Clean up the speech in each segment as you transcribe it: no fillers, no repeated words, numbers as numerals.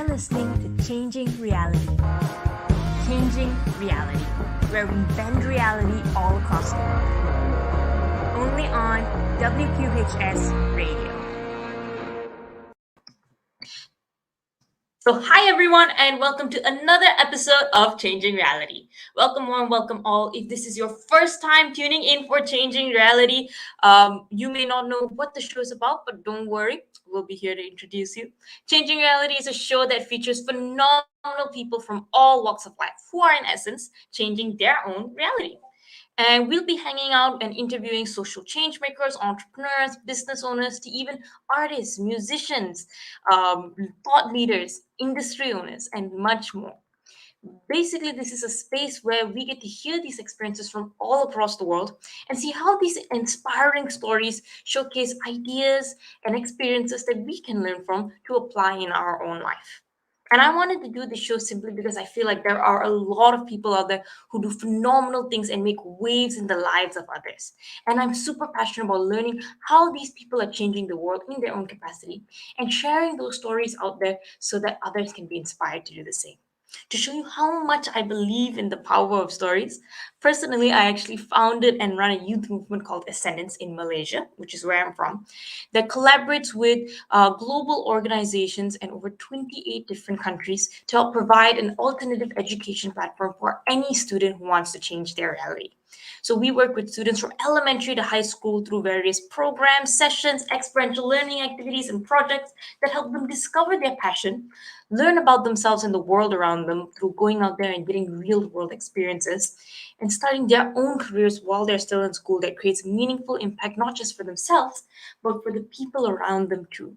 You're listening to Changing Reality. Changing Reality, where we bend reality all across the world. Only on WQHS Radio. So, hi everyone, and welcome to another episode of Changing Reality. Welcome one, welcome all. If this is your first time tuning in for Changing Reality, you may not know what the show is about, but don't worry, we'll be here to introduce you. Changing Reality is a show that features phenomenal people from all walks of life who are, in essence, changing their own reality. And we'll be hanging out and interviewing social change makers, entrepreneurs, business owners, to even artists, musicians, thought leaders, industry owners, and much more. Basically, this is a space where we get to hear these experiences from all across the world and see how these inspiring stories showcase ideas and experiences that we can learn from to apply in our own life. And I wanted to do this show simply because I feel like there are a lot of people out there who do phenomenal things and make waves in the lives of others. And I'm super passionate about learning how these people are changing the world in their own capacity and sharing those stories out there so that others can be inspired to do the same. To show you how much I believe in the power of stories, personally, I actually founded and run a youth movement called Ascendance in Malaysia, which is where I'm from, that collaborates with global organizations in over 28 different countries to help provide an alternative education platform for any student who wants to change their reality. So we work with students from elementary to high school through various programs, sessions, experiential learning activities, and projects that help them discover their passion, learn about themselves and the world around them through going out there and getting real world experiences, and starting their own careers while they're still in school that creates meaningful impact not just for themselves, but for the people around them too.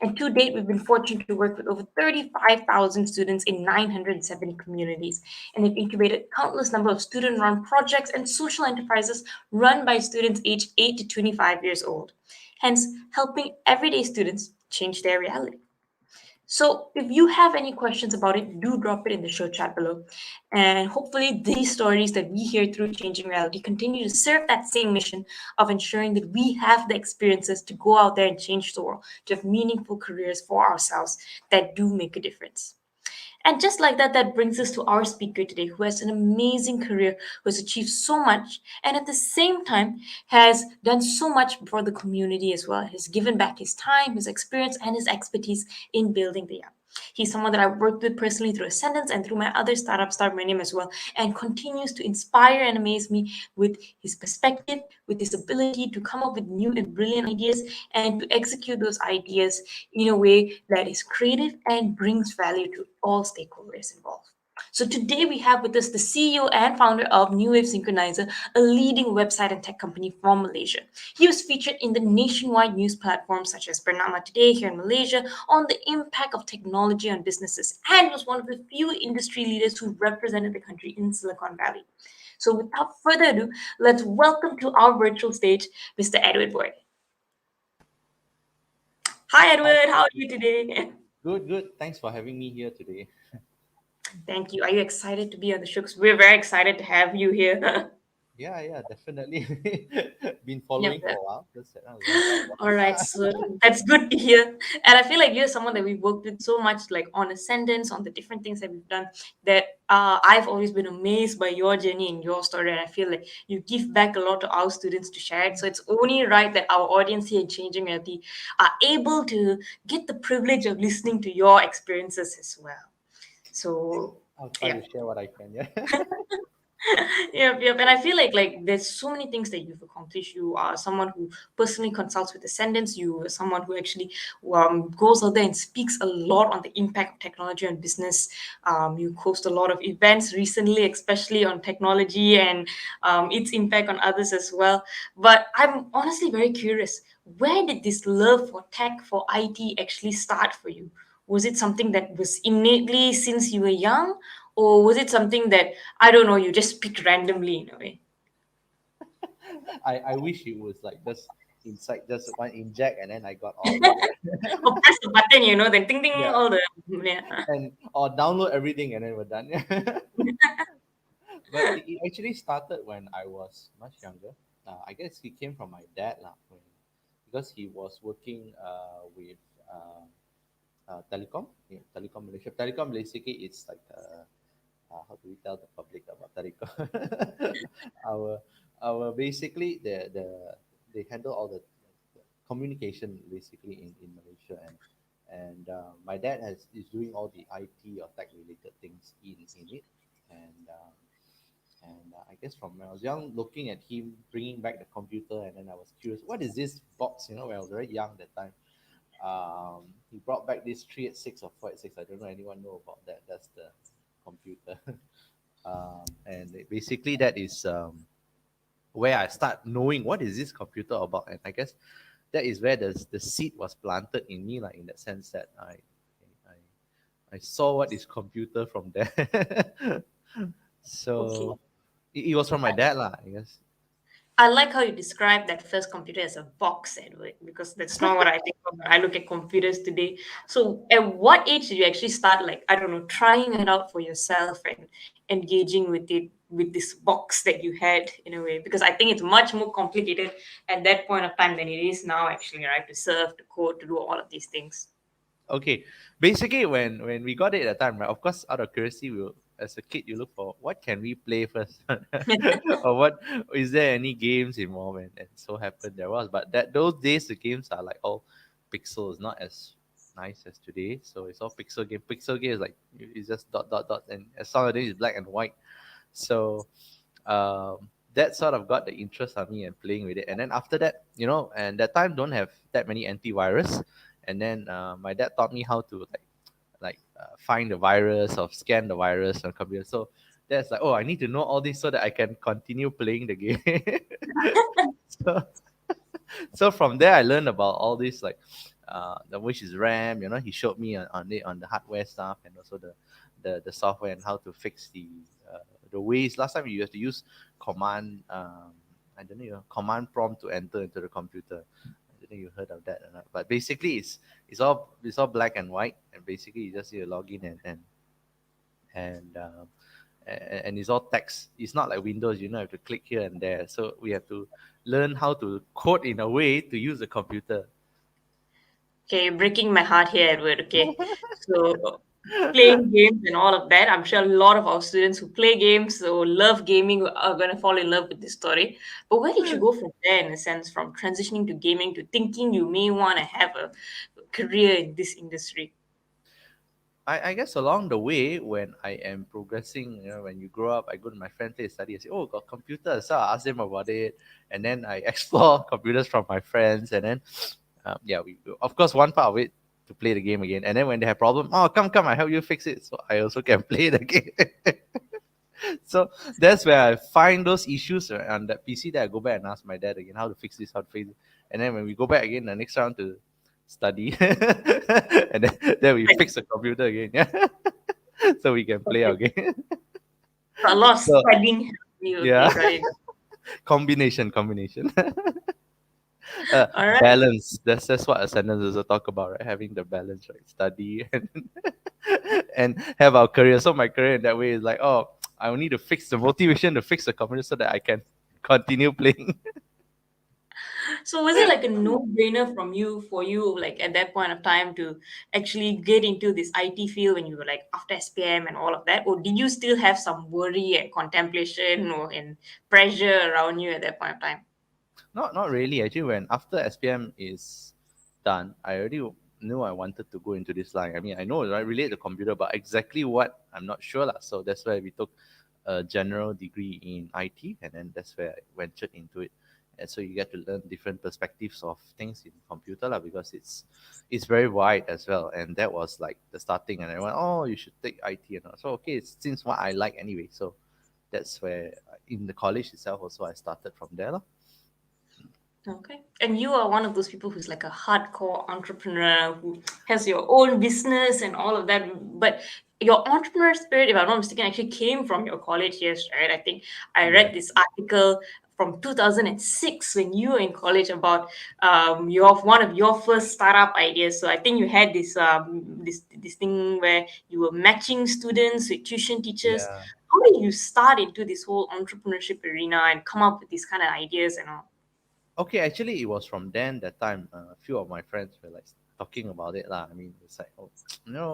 And to date, we've been fortunate to work with over 35,000 students in 970 communities, and have incubated countless number of student-run projects and social enterprises run by students aged 8 to 25 years old, hence helping everyday students change their reality. So if you have any questions about it, do drop it in the show chat below. And hopefully these stories that we hear through Changing Reality continue to serve that same mission of ensuring that we have the experiences to go out there and change the world, to have meaningful careers for ourselves that do make a difference. And just like that, that brings us to our speaker today, who has an amazing career, who has achieved so much, and at the same time has done so much for the community as well. He's given back his time, his experience, and his expertise in building the app. He's someone that I've worked with personally through Ascendance and through my other startup, Start My Name as well, and continues to inspire and amaze me with his perspective, with his ability to come up with new and brilliant ideas and to execute those ideas in a way that is creative and brings value to all stakeholders involved. So today we have with us the CEO and founder of Newwave Synchronizer, a leading website and tech company from Malaysia. He was featured in the nationwide news platforms such as Bernama Today here in Malaysia on the impact of technology on businesses, and was one of the few industry leaders who represented the country in Silicon Valley. So without further ado, let's welcome to our virtual stage Mr. Edward Boey. Hi Edward, how are you today? Good, good. Thanks for having me here today. Thank you. Are you excited to be on the show? 'Cause we're very excited to have you here. Yeah, definitely. Been Yep. following for a while. Just said, "Wow." All right, so that's good to hear. And I feel like you're someone that we've worked with so much, like on Ascendance, on the different things that we've done, that I've always been amazed by your journey and your story. And I feel like you give back a lot to our students to share it. So it's only right that our audience here in Changing Reality are able to get the privilege of listening to your experiences as well. So, I'll try yeah. to share what I can. Yeah. Yep. And I feel like there's so many things that you've accomplished. You are someone who personally consults with Ascendants. You are someone who actually goes out there and speaks a lot on the impact of technology on business. You host a lot of events recently, especially on technology and its impact on others as well. But I'm honestly very curious. Where did this love for tech, for IT actually start for you? Was it something that was innately since you were young? Or was it something that I don't know, you just picked randomly in a way? I wish it was like just inside, just one inject, and then I got all the Or press the button, then ting ting, yeah, all the yeah. and or download everything, and then we're done. But it actually started when I was much younger. I guess it came from my dad lah, because he was working with telecom. Yeah, telecom Malaysia. Telecom basically it's like how do we tell the public about telecom? our our basically they handle all the communication basically in Malaysia, and my dad is doing all the IT or tech related things in it, and I guess from when I was young, looking at him bringing back the computer, and then I was curious, what is this box? When I was very young that time, he brought back this 386 or 486. I don't know anyone know about that. That's the computer, and basically that is where I start knowing what is this computer about, and I guess that is where the seed was planted in me, like in that sense that I, I saw what is computer from there. Okay. So it was from my dad, lah. I guess. I like how you describe that first computer as a box, Edward, because that's not what I think of when I look at computers today. So, at what age did you actually start, like, I don't know, trying it out for yourself and engaging with it, with this box that you had in a way? Because I think it's much more complicated at that point of time than it is now, actually, right? To serve, to code, to do all of these things. Okay, basically when we got it at the time, right? Of course, out of curiosity, as a kid you look for what can we play first, or what is there any games involved, and so happened there was. But that those days the games are like all pixels, not as nice as today. So it's all pixel game. Pixel game is like it's just dot dot dot, and as long as it's black and white. So that sort of got the interest on me and playing with it. And then after that, and that time don't have that many antivirus. And then my dad taught me how to find the virus or scan the virus on computer. So that's like, oh, I need to know all this so that I can continue playing the game. so, so from there, I learned about all this, like the which is RAM. He showed me on the hardware stuff, and also the software, and how to fix the ways. Last time you have to use command. I don't know, command prompt to enter into the computer. I don't know you heard of that or not. But basically, it's all black and white, and basically you just need to log in and and it's all text. It's not like Windows. Have to click here and there. So we have to learn how to code in a way to use the computer. Okay, you're breaking my heart here, Edward. Okay, so playing games and all of that. I'm sure a lot of our students who play games or love gaming are going to fall in love with this story. But where did you go from there, in a sense, from transitioning to gaming to thinking you may want to have a career in this industry? I guess along the way, when I am progressing, when you grow up, I go to my friend place study. I say, "Oh, got computers." So I ask them about it, and then I explore computers from my friends, and then yeah, we of course one part of it to play the game again, and then when they have problem, oh, come, I help you fix it, so I also can play the game. So that's where I find those issues on that PC. That I go back and ask my dad again how to fix this, how to fix it, and then when we go back again the next round to study, and then we Like, fix the computer again, yeah, so we can play our okay, game. so a lot of So studying. yeah, Okay, got it. combination. All right. Balance. That's what ascendants also talk about, right? Having the balance, right? Study and have our career. So my career in that way is like, oh, I will need to fix the motivation to fix the computer so that I can continue playing. So was it like a no-brainer from you for you, like at that point of time, to actually get into this IT field when you were like after SPM and all of that? Or did you still have some worry and contemplation or and pressure around you at that point of time? Not really. Actually, when after SPM is done, I already knew I wanted to go into this line. I mean, I know I relate to computer, but exactly what I'm not sure lah. So that's why we took a general degree in IT, and then that's where I ventured into it. And so you get to learn different perspectives of things in computer lah, because it's very wide as well. And that was like the starting, and I went, oh, you should take IT and all. So okay, it seems what I like anyway. So that's where in the college itself also I started from there lah. Okay. And you are one of those people who's like a hardcore entrepreneur who has your own business and all of that. But your entrepreneur spirit, if I'm not mistaken, actually came from your college years, right? I think I read Yeah. this article from 2006 when you were in college about your one of your first startup ideas. So I think you had this thing where you were matching students with tuition teachers. Yeah. How did you start into this whole entrepreneurship arena and come up with these kind of ideas and all? Okay, actually, it was from then that time. A few of my friends were like talking about it lah. I mean, it's like, oh,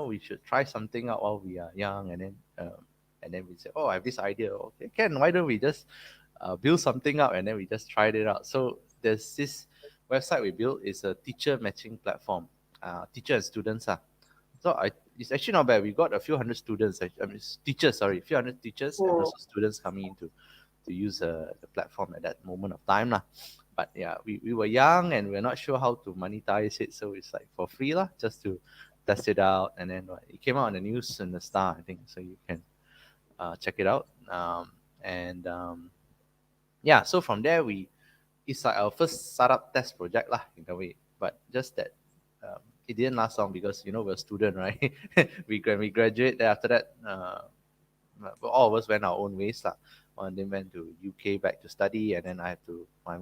we should try something out while we are young, and then we say, oh, I have this idea. Okay, Ken, why don't we just build something up, and then we just tried it out. So there's this website we built is a teacher matching platform, teacher and students ah. So it's actually not bad. We got a few hundred students, I mean teachers, sorry, a few hundred teachers and Oh, also students coming in to use the platform at that moment of time lah. But yeah, we were young and we're not sure how to monetize it, so it's like for free lah, just to test it out. And then it came out on the news and the Star, I think, so you can check it out. And yeah, so from there it's like our first startup test project lah in a way, but just that it didn't last long because we're a student, right? We graduate. Then after that, all of us went our own ways lah. One then went to UK back to study, and then I'm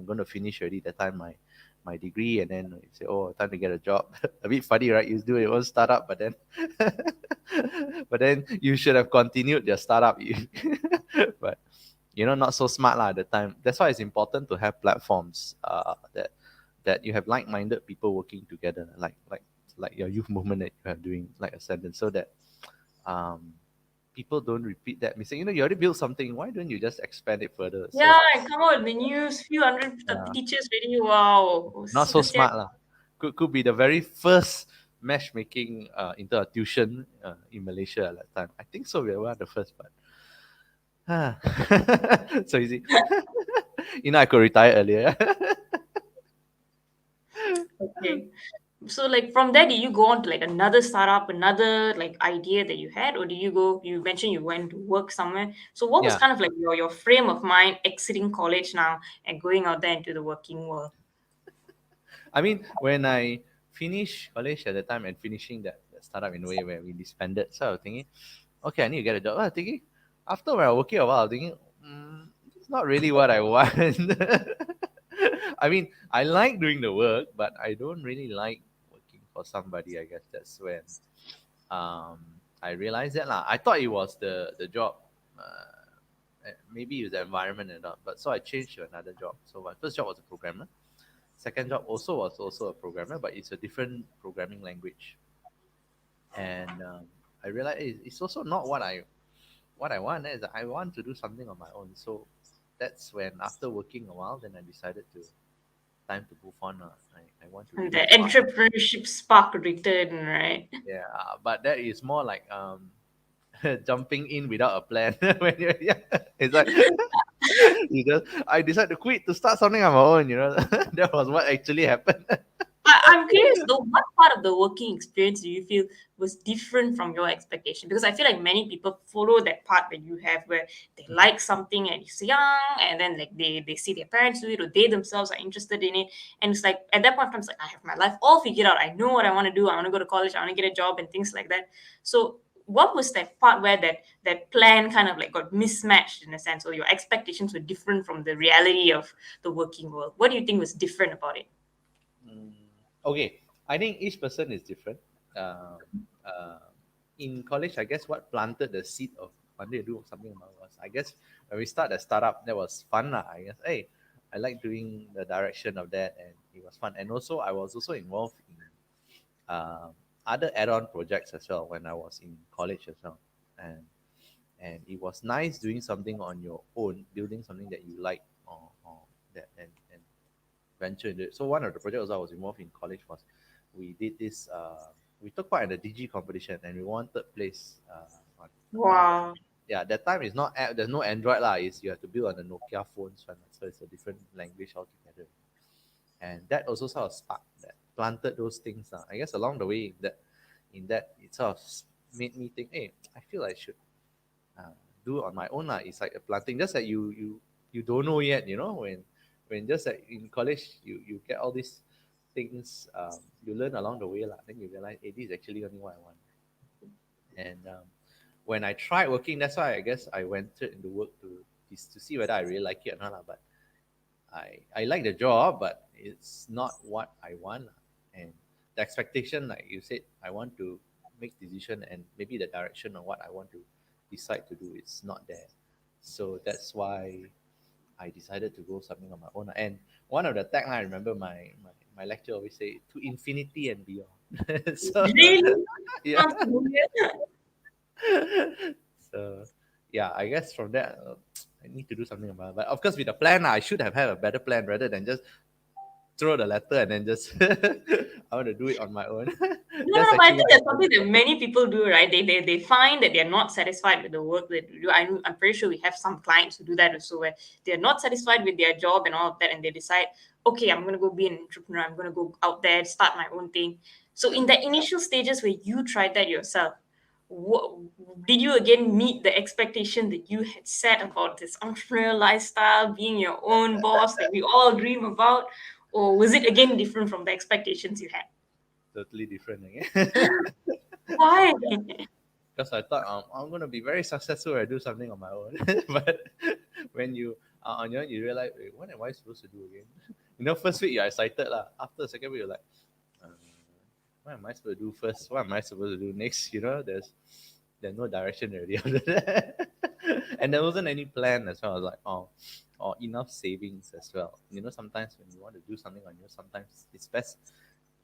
going to finish already that time my degree, and then you say, oh, time to get a job. A bit funny, right? You do your own startup, but then but then you should have continued your startup. But not so smart lah at the time. That's why it's important to have platforms that you have like-minded people working together, like your youth movement that you are doing, like Ascendant, so that um, people don't repeat that mistake. You already built something. Why don't you just expand it further? yeah, So come on, the news, few hundred yeah, teachers really, wow. not so That's smart lah. Could be the very first matchmaking into a tuition in Malaysia at that time. I think so. We were one of the first, but so easy. I could retire earlier. okay. So like from there, did you go on to like another startup, another like idea that you had, or did you mentioned you went to work somewhere. So what was Yeah. kind of like your frame of mind exiting college now and going out there into the working world? I mean, when I finished college at the time and finishing that startup in a way where we disbanded, so I was thinking, okay, I need to get a job. I was thinking, after when I was working a while, I was thinking, it's not really what I want. I mean, I like doing the work, but I don't really like working for somebody. I guess that's when um, I realized that lah. I thought it was the job. Maybe it was the environment and all. But so I changed to another job. So my first job was a programmer. Second job was also a programmer, but it's a different programming language. And I realized it's also not what I want. Is I want to do something on my own. So that's when after working a while, then I decided to time to move on. I want to And really the go out. entrepreneurship spark returned, right? Yeah, but that is more like jumping in without a plan. When you're yeah, it's like I decided to quit to start something on my own. That was what actually happened. I'm curious though, what part of the working experience do you feel was different from your expectation? Because I feel like many people follow that part that you have where they like something and it's young and then like they see their parents do it or they themselves are interested in it. And it's like at that point I'm like, I have my life all figured out. I know what I want to do. I want to go to college, I want to get a job and things like that. So what was that part where that plan kind of like got mismatched in a sense, or your expectations were different from the reality of the working world? What do you think was different about it? Mm, okay, I think each person is different. Um, uh, in college, I guess what planted the seed of wanting to do something about was, I guess, when we start the startup, that was fun lah. I guess, hey, I like doing the direction of that, and it was fun. And also, I was also involved in um, other add-on projects as well when I was in college as well, and it was nice doing something on your own, building something that you like, or that and venture into it. So one of the projects I was involved in college was we did this. We took part in the DG competition and we won third place. On one of the Wow. yeah, that time is not there's no Android lah. Is you have to build on the Nokia phones one, so it's a different language altogether. And that also sort of sparked that planted those things. I guess along the way that it sort of made me think, hey, I feel I should uh, do it on my own. It's like a planting, just like you don't know yet, when just like in college you get all these things you learn along the way lah. Then you realize, hey, this is actually only what I want. And when I tried working, that's why I guess I went into work to see whether I really like it or not lah. But I like the job, but it's not what I want lah. And the expectation, like you said, I want to make decision and maybe the direction of what I want to decide to do is not there. So that's why I decided to go something on my own. And one of the tagline, I remember my lecturer always say, to infinity and beyond. So Really? yeah. Sounds familiar. So yeah, I guess from that I need to do something about it. But of course, with a plan, I should have had a better plan rather than just throw the letter and then just I want to do it on my own. No, That's no, but I actually think what that's happened. something that many people do, right? They find that they're not satisfied with the work that they do. I'm pretty sure we have some clients who do that also, where they're not satisfied with their job and all of that, and they decide, okay, I'm gonna go be an entrepreneur. I'm gonna go out there, start my own thing. So in the initial stages where you tried that yourself, what, did you again meet the expectation that you had set about this entrepreneurial lifestyle, being your own boss that we all dream about, or was it again different from the expectations you had? Totally different again. Why? Because I thought I'm gonna be very successful when I do something on my own. But when you are on your own, you realize, wait, what am I supposed to do again? First week you're excited lah. After the second week, you're like, uh, what am I supposed to do first? What am I supposed to do next? There's no direction already after that. And there wasn't any plan as well. I was like, oh, or enough savings as well. Sometimes when you want to do something on you, sometimes it's best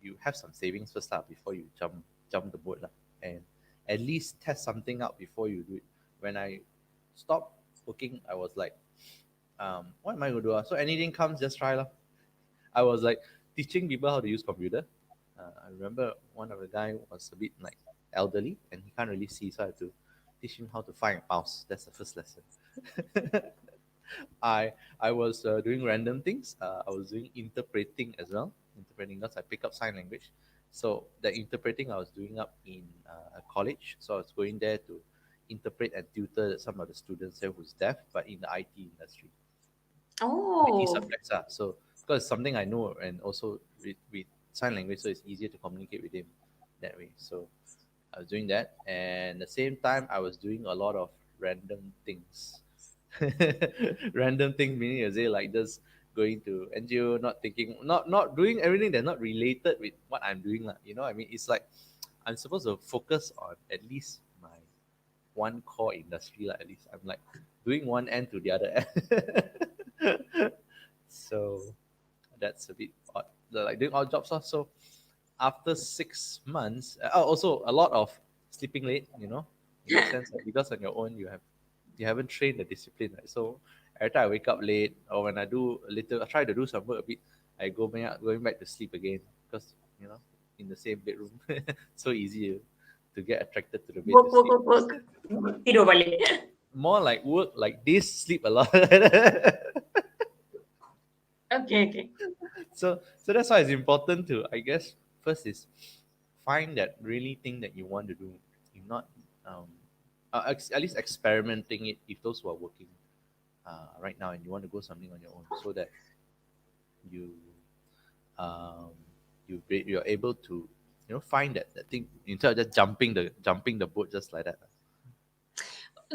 you have some savings first lah before you jump the boat lah, and at least test something out before you do it. When I stopped working, I was like, what am I gonna do? So anything comes, just try lah. I was like teaching people how to use computer. I remember one of the guy was a bit like elderly and he can't really see, so I had to teach him how to find a mouse. That's the first lesson. I was doing random things. I was doing interpreting as well. Interpreting because I pick up sign language. So the interpreting I was doing up in a college. So I was going there to interpret and tutor some of the students there who's deaf, but in the IT industry, IT Oh, subjects. So because it's something I know, and also with sign language, so it's easier to communicate with him that way. So I was doing that, and at the same time I was doing a lot of random things. Random things meaning as say like just going to NGO, not thinking, not doing everything that's not related with what I'm doing. I mean, it's like I'm supposed to focus on at least my one core industry, like at least I'm like doing one end to the other end. So that's a bit odd. Like doing odd jobs also. After 6 months, also a lot of sleeping late. In the sense that because on your own you haven't trained the discipline, right? So every time I wake up late, or when I do a little, I try to do some work a bit, I going back to sleep again because in the same bedroom, so easy to get attracted to the bed to work, work, sleep. work, work. Tidur balik. More like work, like this, sleep a lot. Okay, okay. So that's why it's important to, I guess, first is find that really thing that you want to do. You're not um, at least experimenting it if those who are working right now and you want to go something on your own, so that you um, you're able to find that thing instead of just jumping the boat just like that.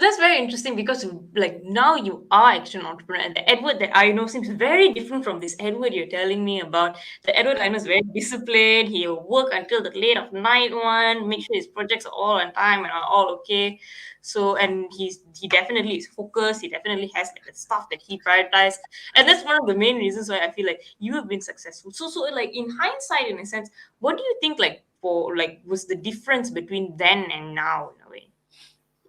That's very interesting because, like, now you are actually an entrepreneur, and the Edward that I know seems very different from this Edward you're telling me about. The Edward I know is very disciplined. He'll work until the late of night one, make sure his projects are all on time and are all okay. So, and he definitely is focused. He definitely has like the stuff that he prioritized, and that's one of the main reasons why I feel like you have been successful. So like in hindsight, in a sense, what do you think like for like was the difference between then and now in a way?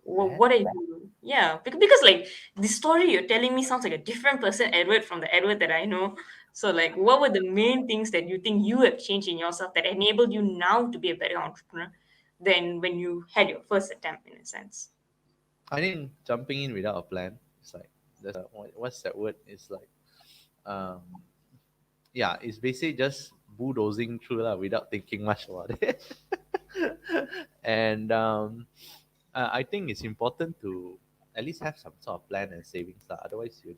That What are you? Yeah, because like the story you're telling me sounds like a different person, Edward, from the Edward that I know. So like, what were the main things that you think you have changed in yourself that enabled you now to be a better entrepreneur than when you had your first attempt, in a sense? I think jumping in without a plan, it's like what's that word? It's like um yeah, it's basically just bulldozing through lah without thinking much about it. And I think it's important to at least have some sort of plan and savings lah. Otherwise, you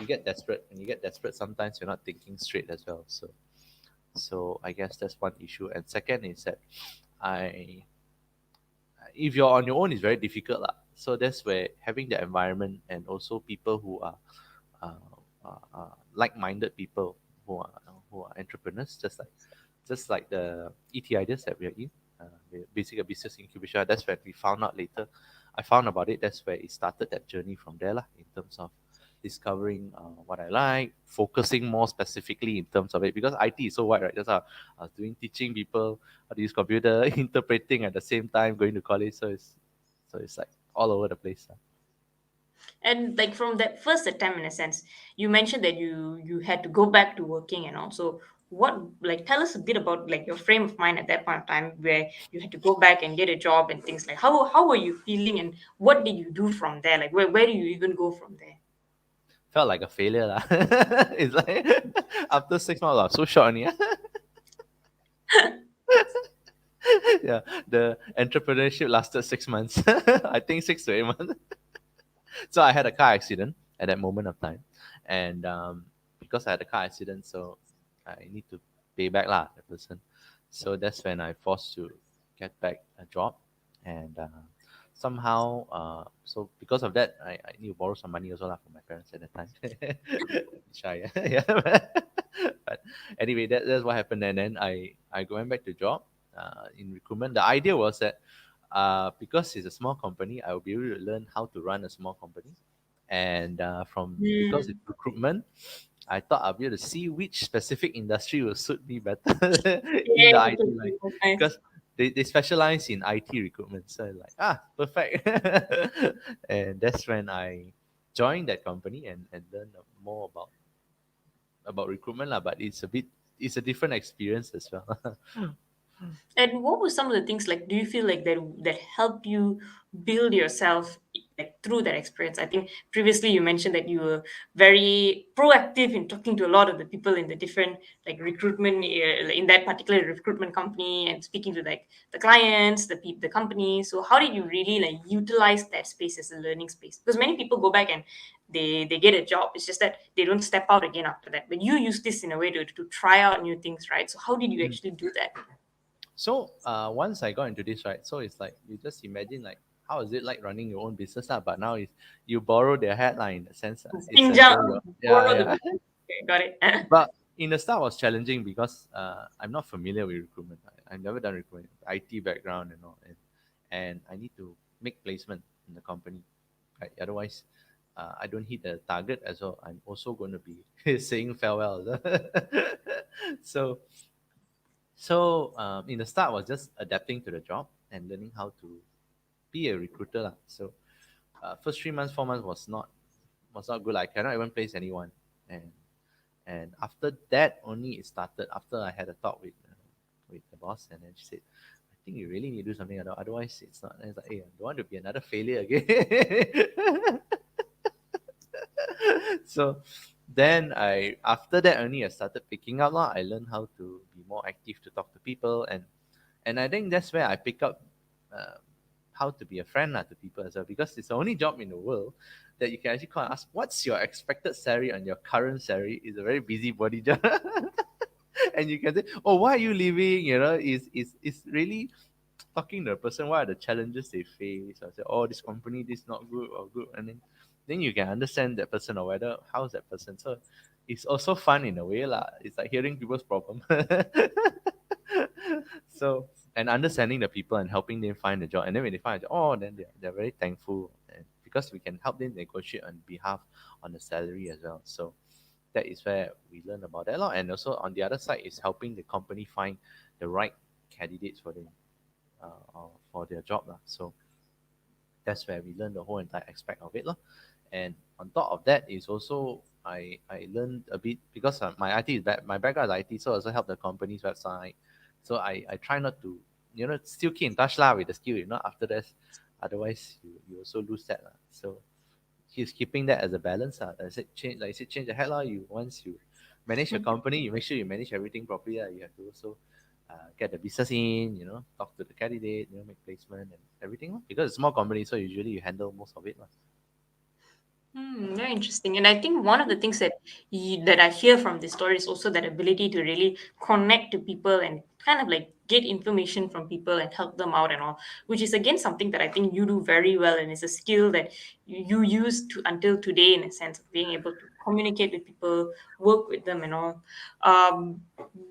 get desperate. When you get desperate, sometimes you're not thinking straight as well. So I guess that's one issue. And second is that I if you're on your own, it's very difficult lah. So that's where having the environment and also people who are like-minded people who are entrepreneurs, just like the ET ideas that we are in, basically a business incubation. That's where we found out later. I found about it. That's where it started that journey from there lah. In terms of discovering what I like, focusing more specifically in terms of it because IT is so wide, right? That's how I was doing teaching people how to use computer, interpreting at the same time, going to college. So it's like all over the place. And like from that first attempt, in a sense, you mentioned that you had to go back to working and also what, like, tell us a bit about like your frame of mind at that point of time where you had to go back and get a job and things like how were you feeling and what did you do from there? Like where do you even go from there? Felt like a failure. Lah. It's like after 6 months, I'm so short only. Yeah, the entrepreneurship lasted 6 months. I think 6 to 8 months. So I had a car accident at that moment of time, and because I had a car accident, so I need to pay back lah the person. So that's when I forced to get back a job, and somehow so because of that, I need to borrow some money also lah from my parents at that time. Shy, yeah. But anyway, that's what happened, and then I went back to job in recruitment. The idea was that because it's a small company, I will be able to learn how to run a small company. And from because it's Mm, recruitment, I thought I'll be able to see which specific industry will suit me better in yeah, the okay, IT line that's nice. because they specialize in IT recruitment. So I'm like, perfect. And that's when I joined that company and learned more about recruitment lah. But it's a different experience as well. And what were some of the things like? Do you feel like that helped you build yourself like through that experience? I think previously you mentioned that you were very proactive in talking to a lot of the people in the different like recruitment in that particular recruitment company and speaking to like the clients, the company. So how did you really like utilize that space as a learning space? Because many people go back and they get a job. It's just that they don't step out again after that. But you use this in a way to try out new things, right? So how did you actually do that? So once I got into this, right? So it's like you just imagine like how is it like running your own business, lah? But now is you borrow their headline in the sense it's as Ninja, though you're borrow the yeah. business. Okay, got it. But in the start was challenging because I'm not familiar with recruitment. I've never done recruitment, IT background and all, and I need to make placement in the company. Right? Otherwise, I don't hit the target as well. I'm also going to be saying farewell. so in the start was just adapting to the job and learning how to be a recruiter lah. So first 3 months, 4 months was not good. I cannot even place anyone, and after that only it started. After I had a talk with the boss, and then she said, "I think you really need to do something. Otherwise, it's not." And it's like, "Hey, I don't want to be another failure again." So then I after that only I started picking up lah. I learned how to be more active to talk to people, and I think that's where I pick up uh, how to be a friend lah to people as well because it's the only job in the world that you can actually call and ask what's your expected salary and your current salary is a very busybody job. And you can say, oh, why are you leaving? Is really talking to the person, what are the challenges they face? I say, oh, this company, this not good or good. And then you can understand that person or whether how's that person. So it's also fun in a way. Lah. It's like hearing people's problem. So and understanding the people and helping them find a job. And then when they find a job, oh, then they're very thankful. And because we can help them negotiate on behalf on the salary as well. So that is where we learn about that a lot. And also on the other side is helping the company find the right candidates for them for their job. Lah. So that's where we learn the whole entire aspect of it. Lah. And on top of that is also I learned a bit because my IT is my background is IT, so I also help the company's website. So I try not to still keep in touch lah with the skill. After that, otherwise you also lose that lah. So he's keeping that as a balance. I said change the head lah. You once you manage a company, you make sure you manage everything properly. You have to also get the business in, talk to the candidate, make placement and everything. Lah. Because it's a small company, so usually you handle most of it. Lah. Very interesting. And I think one of the things that I hear from this story is also that ability to really connect to people and kind of like get information from people and help them out and all, which is again something that I think you do very well and it's a skill that you use to until today in a sense of being able to communicate with people, work with them and all. Um,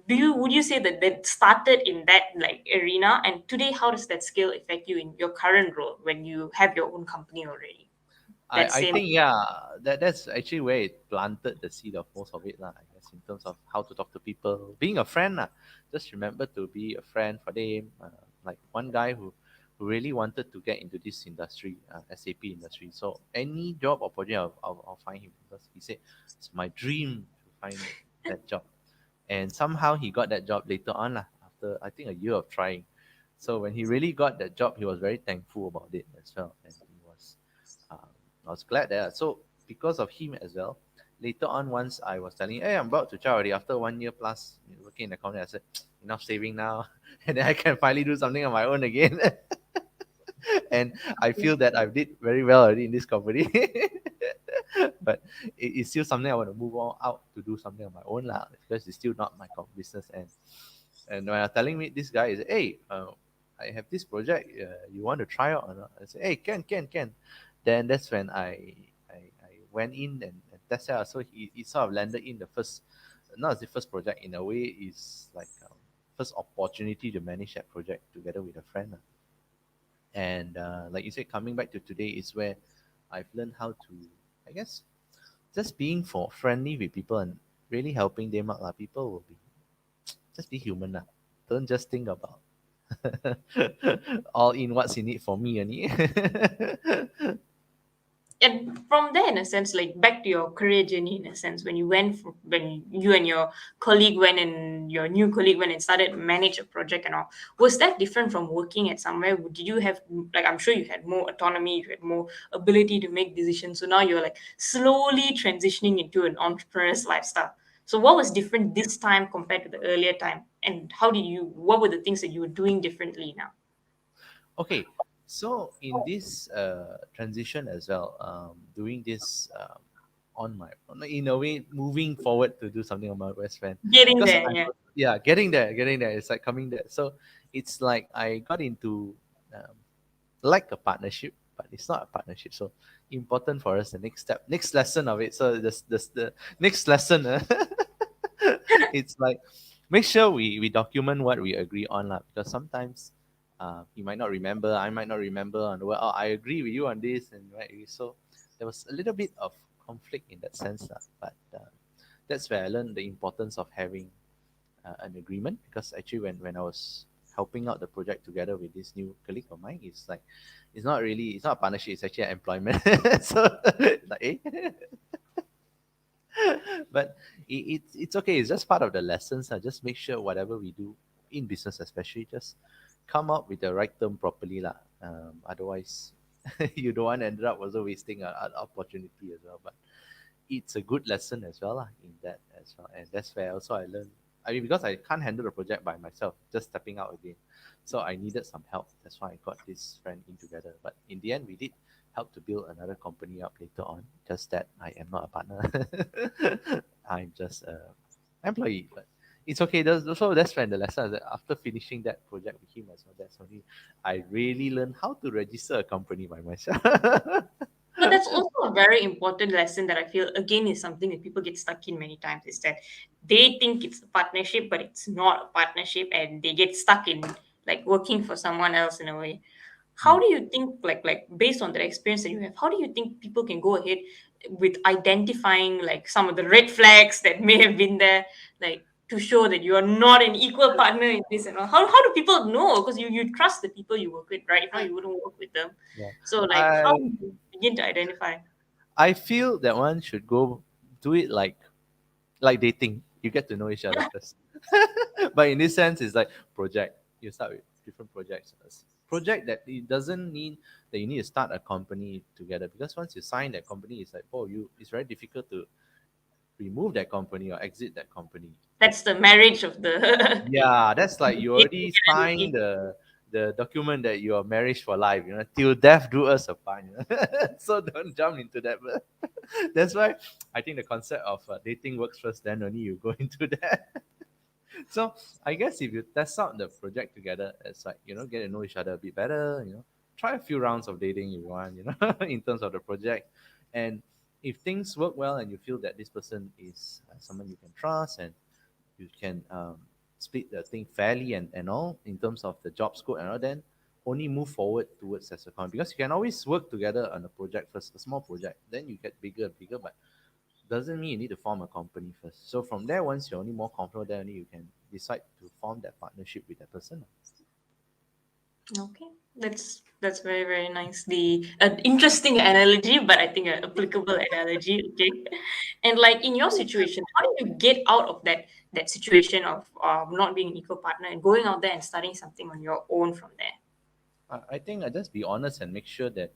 would you say that that started in that like arena and today how does that skill affect you in your current role when you have your own company already? That I same. think yeah, that's actually where it planted the seed of most of it lah. I guess in terms of how to talk to people, being a friend lah. Just remember to be a friend for them. Like one guy who really wanted to get into this industry, SAP industry. So any job or project, I'll find him because he said it's my dream to find that job, and somehow he got that job later on lah. After I think a year of trying. So when he really got that job, he was very thankful about it as well, and he was um, I was glad that. So because of him as well, later on, once I was telling, hey, I'm about to try already after 1 year plus working in the company, I said, enough saving now, and then I can finally do something on my own again. And I feel that I did very well already in this company. But it's still something I want to move on out to do something on my own lah, because it's still not my business. And when I'm telling me this guy is, hey, I have this project, you want to try out or not? I say, hey, can. Then that's when I went in and tested out. So he sort of landed in the first, not the first project in a way, is like first opportunity to manage that project together with a friend. And like you said, coming back to today is where I've learned how to, I guess, just being for friendly with people and really helping them out. People will be just be human. Don't just think about all in what's in it for me. Only. And from there, in a sense, like back to your career journey, in a sense, when you went for, when you and your colleague went and your new colleague went and started manage a project and all, was that different from working at somewhere? Did you have, like, I'm sure you had more autonomy, you had more ability to make decisions, so now you're like slowly transitioning into an entrepreneur's lifestyle. So what was different this time compared to the earlier time, and how did you, what were the things that you were doing differently now? Okay, so in this transition as well, doing this in a way, moving forward to do something on my best friend, Getting because there, yeah. yeah, getting there. It's like coming there. So it's like I got into um, like a partnership, but it's not a partnership. So important for us, the next step, next lesson of it. So the next lesson, it's like make sure we document what we agree on, lah. Because sometimes he might not remember, I might not remember on well, oh, I agree with you on this, and right. So there was a little bit of conflict in that sense, lah. But that's where I learned the importance of having an agreement, because actually when I was helping out the project together with this new colleague of mine, it's not a partnership, it's actually an employment. So it's like but it's okay, it's just part of the lessons. I just make sure whatever we do in business especially, just come up with the right term properly lah. Otherwise you don't want to end up also wasting an opportunity as well. But it's a good lesson as well lah, in that as well. And that's where also I learned. I mean, because I can't handle the project by myself, just stepping out again. So I needed some help. That's why I got this friend in together. But in the end, we did help to build another company up later on. Just that I am not a partner. I'm just a employee. But it's okay. So that's when the lesson is that after finishing that project with him as well, that's only I really learned how to register a company by myself. But that's also a very important lesson that I feel again is something that people get stuck in many times, is that they think it's a partnership, but it's not a partnership, and they get stuck in like working for someone else in a way. How Mm. do you think, like based on the experience that you have, how do you think people can go ahead with identifying like some of the red flags that may have been there, like to show that you are not an equal partner in this and all? How do people know? Because you trust the people you work with, right? If not, you wouldn't work with them. Yeah. So like, how I do you begin to identify? I feel that one should go do it like dating. You get to know each other first. But in this sense, it's like project. You start with different projects first. Project that it doesn't mean that you need to start a company together, because once you sign that company, it's like, oh, you it's very difficult to remove that company or exit that company. That's the marriage of the Yeah, that's like you already signed the document that you are married for life, till death do us apart. So don't jump into that. But that's why I think the concept of dating works first, then only you go into that. So I guess if you test out the project together, it's like, get to know each other a bit better, try a few rounds of dating if you want, in terms of the project. And if things work well and you feel that this person is someone you can trust, and you can split the thing fairly and all in terms of the job scope and all, then only move forward towards as a company, because you can always work together on a project first, a small project, then you get bigger and bigger, but doesn't mean you need to form a company first. So from there, once you're only more comfortable, then only you can decide to form that partnership with that person. Okay, that's very very nice. The interesting analogy, but I think an applicable analogy. Okay, and like in your situation, how did you get out of that situation of not being an equal partner and going out there and starting something on your own from there? I think I just be honest and make sure that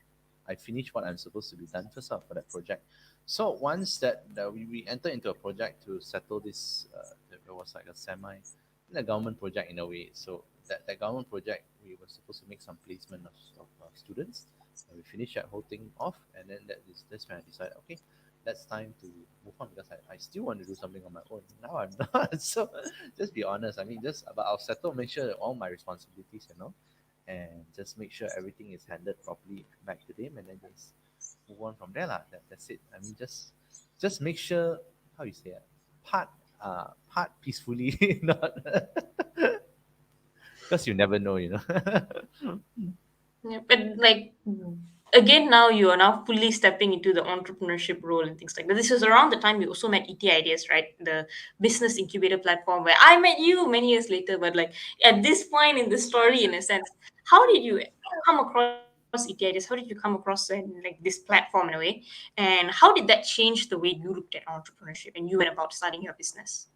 I finish what I'm supposed to be done first for that project. So once that we enter into a project to settle this, it was like a a government project in a way. So that government project, we were supposed to make some placement of students. And we finished that whole thing off, and then that's when I decided, okay, that's time to move on, because I still want to do something on my own. Now I'm not. So just be honest. I mean, but I'll settle, make sure that all my responsibilities, and just make sure everything is handled properly back to them, and then just move on from there lah. That's it. I mean, just make sure, how you say it, part peacefully, not because you never know. Yeah, but like again, now you are now fully stepping into the entrepreneurship role and things like that. This was around the time you also met ET Ideas, right? The business incubator platform where I met you many years later. But like at this point in the story, in a sense, how did you come across ET Ideas? How did you come across like this platform in a way? And how did that change the way you looked at entrepreneurship and you went about starting your business?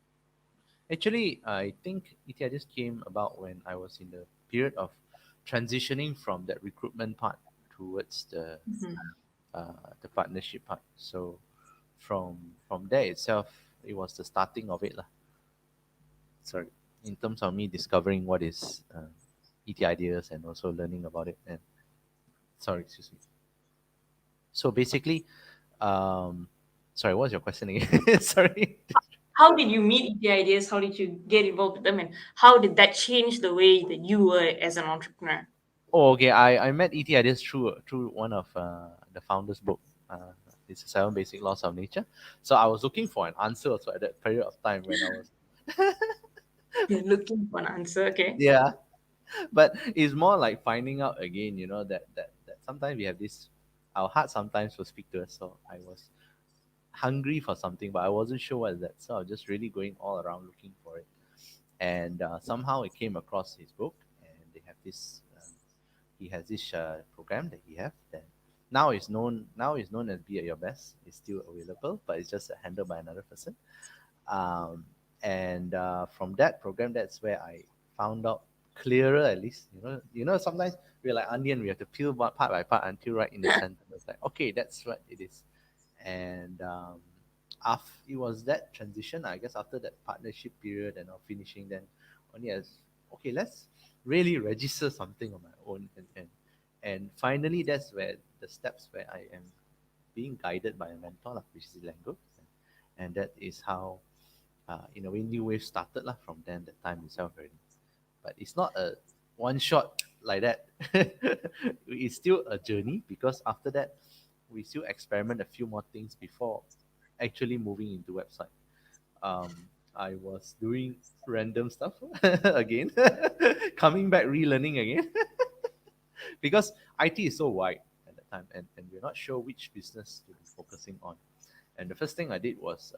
Actually, I think ETI just came about when I was in the period of transitioning from that recruitment part towards the partnership part. So from there itself, it was the starting of it lah. Sorry, in terms of me discovering what is ET ideas and also learning about it. And sorry, excuse me. So basically, um, sorry, what's your question again? Sorry. How did you meet ET Ideas? How did you get involved with them? And how did that change the way that you were as an entrepreneur? Oh, okay. I met ET ideas through one of the founder's book. It's a Seven Basic Laws of Nature. So I was looking for an answer also at that period of time when I was You're looking for an answer, okay? yeah. But it's more like finding out again, that sometimes we have this, our heart sometimes will speak to us. So I was hungry for something, but I wasn't sure what is that. So I was just really going all around looking for it, and somehow it came across his book, and they have this. He has this program that he have that now is known as Be at Your Best. It's still available, but it's just handled by another person. Um, and from that program, that's where I found out clearer, at least. Sometimes we're like onion, we have to peel part by part until right in the center. It's like, okay, that's what it is. And after it was that transition, I guess after that partnership period and finishing, then only as okay, let's really register something on my own, and finally that's where the steps where I am being guided by a mentor, lah, which is Lango, and that is how in a way Newwave started lah, from then that time itself already. But it's not a one shot like that. It's still a journey, because after that we still experiment a few more things before actually moving into website. I was doing random stuff again, coming back, relearning again, because IT is so wide at that time, and we're not sure which business to be focusing on. And the first thing I did was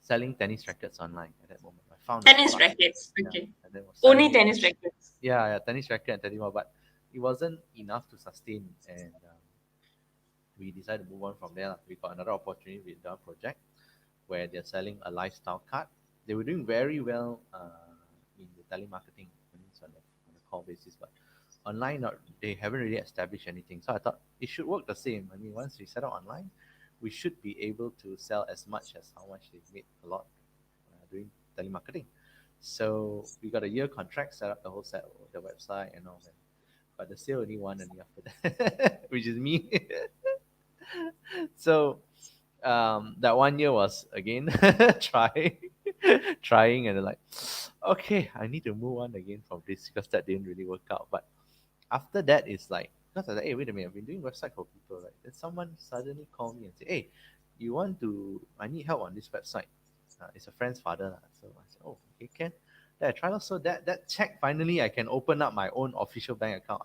selling tennis rackets online at that moment. I found a Tennis class, rackets, yeah, okay. and then was Only selling it. tennis rackets. Yeah, tennis racket and tennis ball, but it wasn't enough to sustain, and we decided to move on from there lah. We got another opportunity with the project where they're selling a lifestyle card. They were doing very well in the telemarketing, I mean, it's on a call basis, but online, not they haven't really established anything. So I thought it should work the same. I mean, once we set up online, we should be able to sell as much as how much they made a lot doing telemarketing. So we got a year contract, set up the whole set, the website and all that. But the sale only one only after that, which is me. So that 1 year was again trying, trying, and like, okay, I need to move on again from this because that didn't really work out. But after that, it's like, because I was like, hey, wait a minute, I've been doing website for people, right? Then someone suddenly called me and said, hey, I need help on this website. It's a friend's father. So I said, oh, okay, can. Then I tried also that check finally I can open up my own official bank account.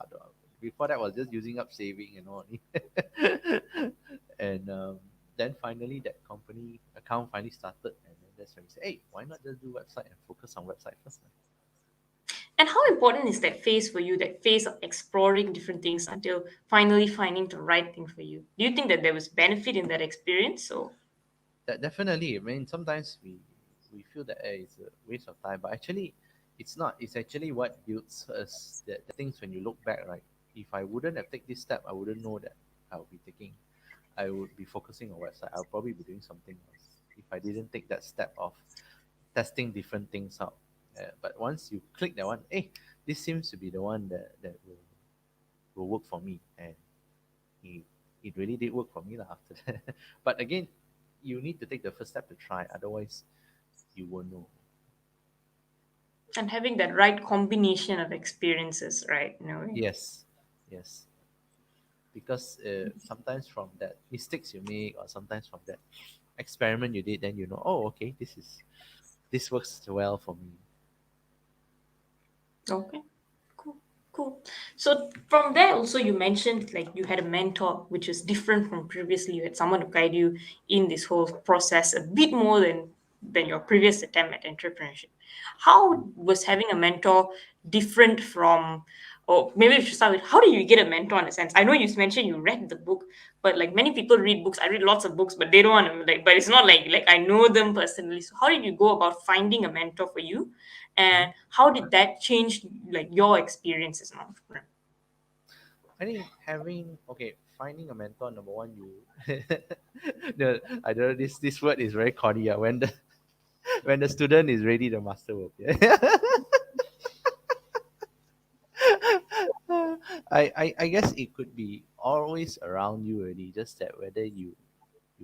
Before that I was just using up saving and all. And then finally that company account finally started, and then that's when we say, hey, why not just do website and focus on website first? And how important is that phase for you, that phase of exploring different things until finally finding the right thing for you? Do you think that there was benefit in that experience? So, That definitely. I mean, sometimes we feel that it's a waste of time, but actually, it's not. It's actually what builds us. The things when you look back, right? If I wouldn't have taken this step, I wouldn't know that I would be taking. I would be focusing on website. I'll probably be doing something else if I didn't take that step of testing different things out. But once you click that one, hey, this seems to be the one that will work for me, and it, it really did work for me lah after that. But again, you need to take the first step to try. Otherwise, you won't know. and having that right combination of experiences, right? You know, Yes, yes. Because sometimes from that mistakes you make, or sometimes from that experiment you did, then you know, oh, okay, this works well for me. okay. Cool, cool. So from there, also you mentioned like you had a mentor, which is different from previously. You had someone to guide you in this whole process a bit more than your previous attempt at entrepreneurship. How was having a mentor different from, or maybe we should start with how do you get a mentor in a sense? I know you mentioned you read the book, but like many people read books. I read lots of books, but they don't want to like. But it's not like I know them personally. So how did you go about finding a mentor for you? And Mhm. how did that change like your experience as an entrepreneur? I think having okay, finding a mentor, number one, you the I don't know, this word is very corny. When the when the student is ready, the master will appear. I guess it could be always around you already, just that whether you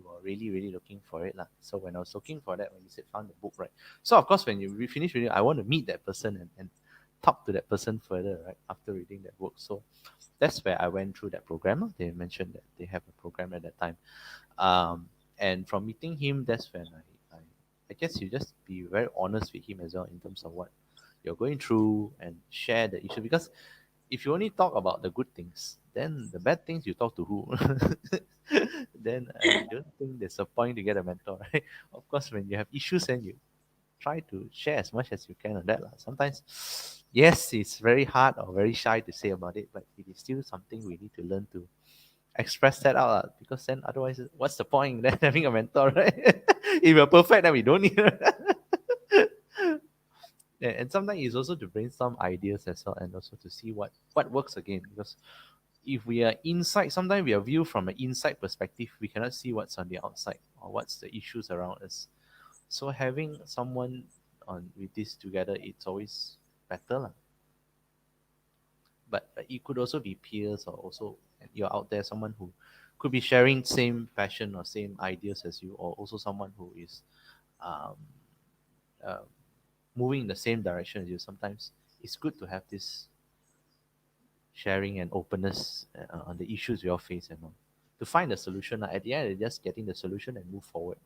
are really really looking for it lah. So when I was looking for that, when you said found the book, right? So of course when you finish reading, I want to meet that person and talk to that person further, right? After reading that book, so that's where I went through that program. They mentioned that they have a program at that time, and from meeting him, that's when I guess you just be very honest with him as well in terms of what you're going through and share the issue, because if you only talk about the good things, then the bad things you talk to who? Then I don't think there's a point to get a mentor, right? Of course, when you have issues, then you try to share as much as you can on that. Lah. Sometimes, yes, it's very hard or very shy to say about it, but it is still something we need to learn to express that out, lah, because then otherwise, what's the point then having a mentor, right? If you're perfect, then we don't need. Yeah, and sometimes it's also to brainstorm ideas as well, and also to see what works again. Because if we are inside, sometimes we are viewed from an inside perspective. We cannot see what's on the outside or what's the issues around us. So having someone on with this together, it's always better, lah. But it could also be peers, or also you're out there, someone who could be sharing same passion or same ideas as you, or also someone who is um, uh, moving in the same direction as you. Sometimes it's good to have this sharing and openness on the issues we all face and all, to find a solution. At the end, it's just getting the solution and move forward.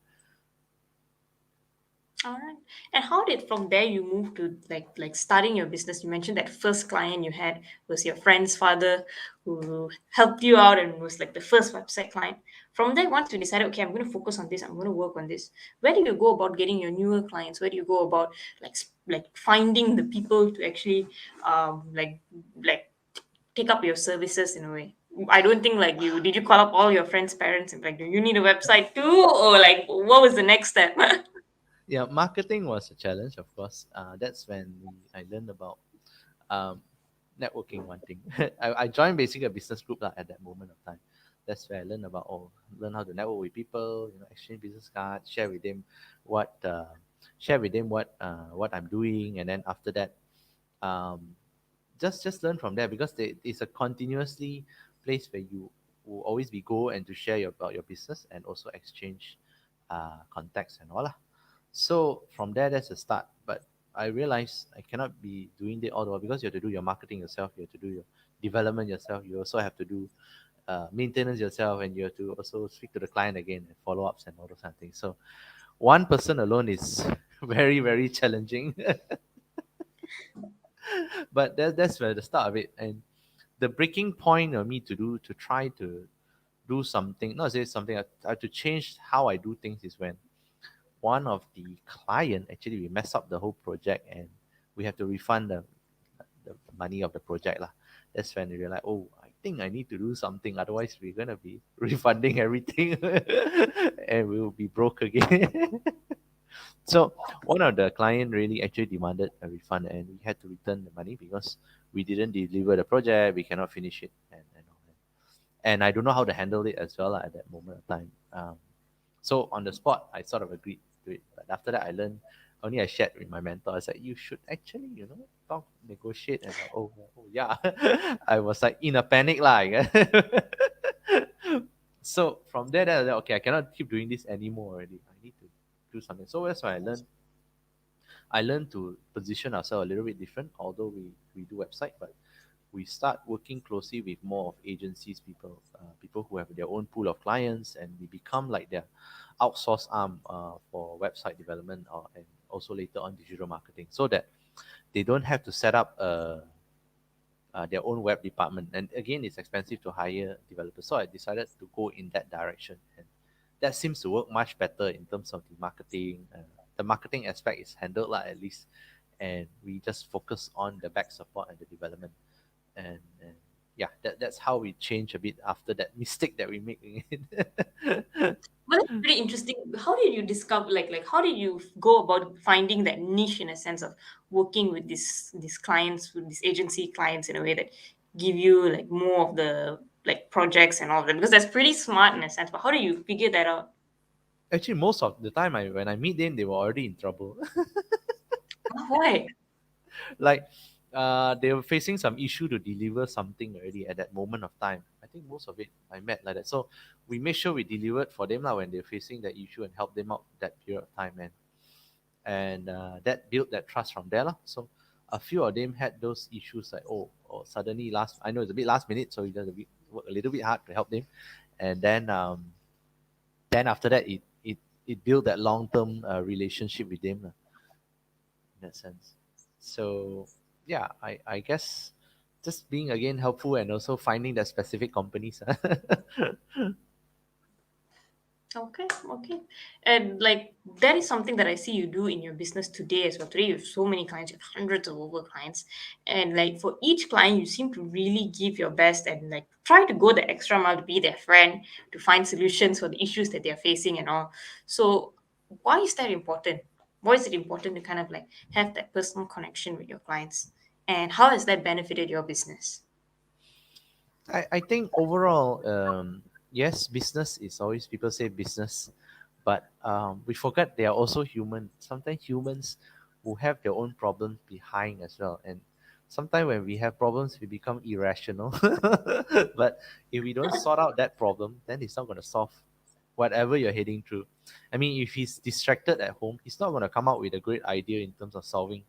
All right. And how did from there you move to like starting your business? You mentioned that first client you had was your friend's father who helped you out and was like the first website client. From there, once you decided, okay, I'm going to focus on this, I'm going to work on this. Where do you go about getting your newer clients? Where do you go about like finding the people to actually like take up your services in a way? I don't think like you did you call up all your friends' parents and like, do you need a website too? Or like what was the next step? Yeah, marketing was a challenge, of course. That's when I learned about um, networking. One thing, I joined basically a business group lah, at that moment of time. That's where I learned about learn how to network with people, exchange business cards, what uh, share with them what I'm doing, and then after that, um, just learn from there, because it's a continuously place where you will always be go and to share about your business and also exchange contacts and all lah. So from there, that's a start. But I realized I cannot be doing it all the while, because you have to do your marketing yourself, you have to do your development yourself, you also have to do maintenance yourself, and you have to also speak to the client again and follow ups and all those kind of things. So one person alone is very very challenging. But that's where the start of it. And the breaking point of me to try to do something, not say something, I have to change how I do things is when one of the client actually we mess up the whole project and we have to refund the money of the project lah. That's when we are like, oh, I think I need to do something, otherwise we're gonna be refunding everything and we will be broke again. So one of the client really actually demanded a refund and we had to return the money because we didn't deliver the project, we cannot finish it and all that. And I don't know how to handle it as well lah at that moment of time. So on the spot, I sort of agreed to it. But after that, I learned, only I shared with my mentor. I said, you should actually, talk, negotiate. And oh yeah. I was like in a panic lah. I guess. So from there, then I was like, okay, I cannot keep doing this anymore already. I need to do something. So that's why I learned to position ourselves a little bit different, although we do website, but we start working closely with more of agencies, people who have their own pool of clients, and we become like their outsource arm for website development and also later on digital marketing, so that they don't have to set up their own web department. And again, it's expensive to hire developers, so I decided to go in that direction, and that seems to work much better in terms of the marketing. The marketing aspect is handled like at least, and we just focus on the back support and the development and yeah, that's how we change a bit after that mistake that we make. Well, that's pretty interesting. How did you discover, like, how did you go about finding that niche in a sense of working with these clients, with these agency clients, in a way that give you like more of the like projects and all of that? Because that's pretty smart in a sense. But how do you figure that out? Actually, most of the time, when I meet them, they were already in trouble. Why? Like they were facing some issue to deliver something already at that moment of time. I think most of it I met like that. So we made sure we delivered for them like, when they're facing that issue and help them out that period of time. And that built that trust from there lah. So a few of them had those issues like, oh, suddenly I know it's a bit last minute, so you just work a little bit hard to help them. And then after that it built that long-term relationship with them lah, in that sense. So yeah, I guess just being again helpful and also finding the specific companies. Okay, okay. And like that is something that I see you do in your business today as well. Today you have so many clients, you have hundreds of over clients. And like for each client, you seem to really give your best and like try to go the extra mile to be their friend, to find solutions for the issues that they're facing and all. So why is that important? Why is it important to kind of like have that personal connection with your clients? And how has that benefited your business? I think overall, yes, business is always, people say business, but we forget they are also human. Sometimes humans who have their own problems behind as well. And sometimes when we have problems, we become irrational. But if we don't sort out that problem, then it's not going to solve whatever you're heading through. I mean, if he's distracted at home, he's not going to come out with a great idea in terms of solving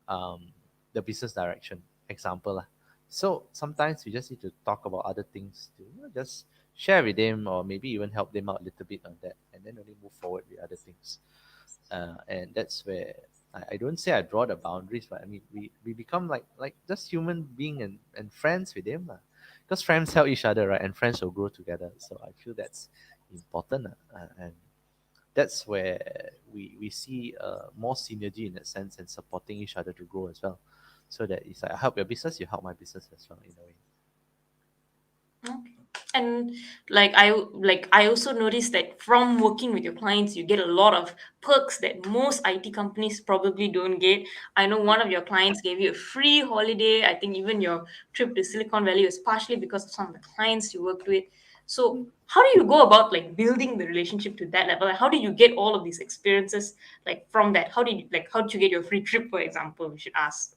um, the business direction. Example lah. So sometimes we just need to talk about other things to just share with them or maybe even help them out a little bit on that, and then only move forward with other things. And that's where I don't say I draw the boundaries, but I mean we become like just human being and friends with them, because friends help each other, right? And friends will grow together. So I feel that's important, and that's where we see more synergy in that sense and supporting each other to grow as well. So that it's like I help your business, you help my business as well in a way. Okay. And like I also noticed that from working with your clients, you get a lot of perks that most IT companies probably don't get. I know one of your clients gave you a free holiday. I think even your trip to Silicon Valley was partially because of some of the clients you worked with. So how do you go about like building the relationship to that level? And how did you get all of these experiences like from that? How did you get your free trip, for example? We should ask.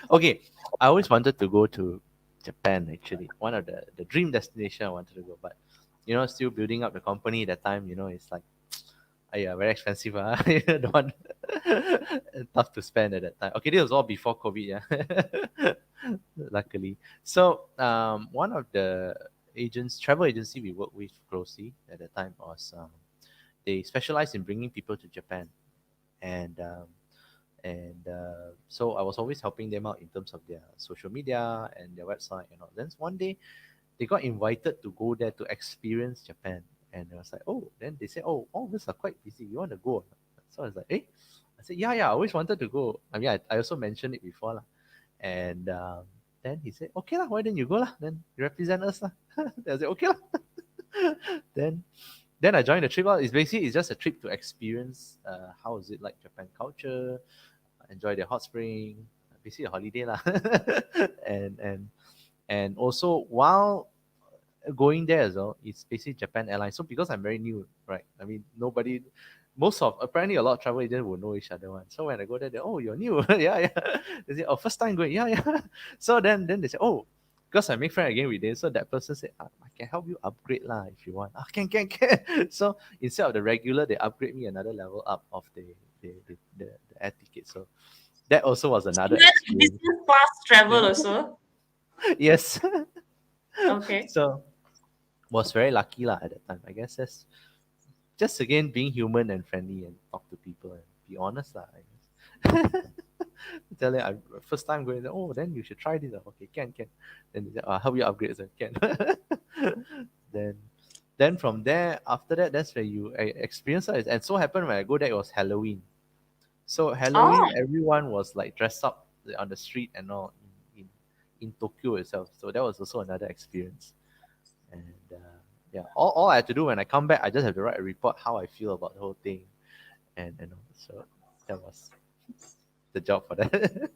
Okay, I always wanted to go to Japan actually. One of the dream destination I wanted to go, but still building up the company that time, it's like yeah, very expensive. The one tough to spend at that time. Okay, this was all before COVID, yeah. Luckily. So one of the travel agency we worked with closely at the time was they specialize in bringing people to Japan. And And so I was always helping them out in terms of their social media and their website and all. Then one day they got invited to go there to experience Japan. And I was like, oh, then they said, oh, all of us are quite busy. You want to go or not? So I was like, eh? I said, yeah, I always wanted to go. I mean, I also mentioned it before. Lah. And then he said, okay, lah, why don't you go? Lah? Then you represent us. Lah. I said, okay. Lah. then then I joined the trip. Lah. It's just a trip to experience how is it like Japan culture, enjoy the hot spring, basically a holiday. Lah. and and and also while going there as well, it's basically Japan Airlines. So because I'm very new, right? I mean, nobody, most of apparently a lot of travel agents will know each other one. So when I go there, they, oh, you're new, yeah, yeah. They say, oh, first time going, yeah, yeah. So then they say, oh, because I make friend again with them. So that person said, I can help you upgrade lah if you want. Can. So instead of the regular, they upgrade me another level up of the air ticket. So that also was So another you had experience. business class travel Yeah. also. Yes. Okay. So was very lucky lah at that time. I guess that's just again being human and friendly and talk to people and be honest lah. I guess. Tell them I first time going there. Oh, then you should try this. Okay, can. Then they say, I'll help you upgrade. So can. then, then from there after that, that's where you experience it. And so happened when I go there, it was Halloween. So Oh, Halloween, everyone was like dressed up on the street and all in Tokyo itself. So that was also another experience. And yeah, all I had to do when I come back, I just have to write a report how I feel about the whole thing, and all. So that was the job for that.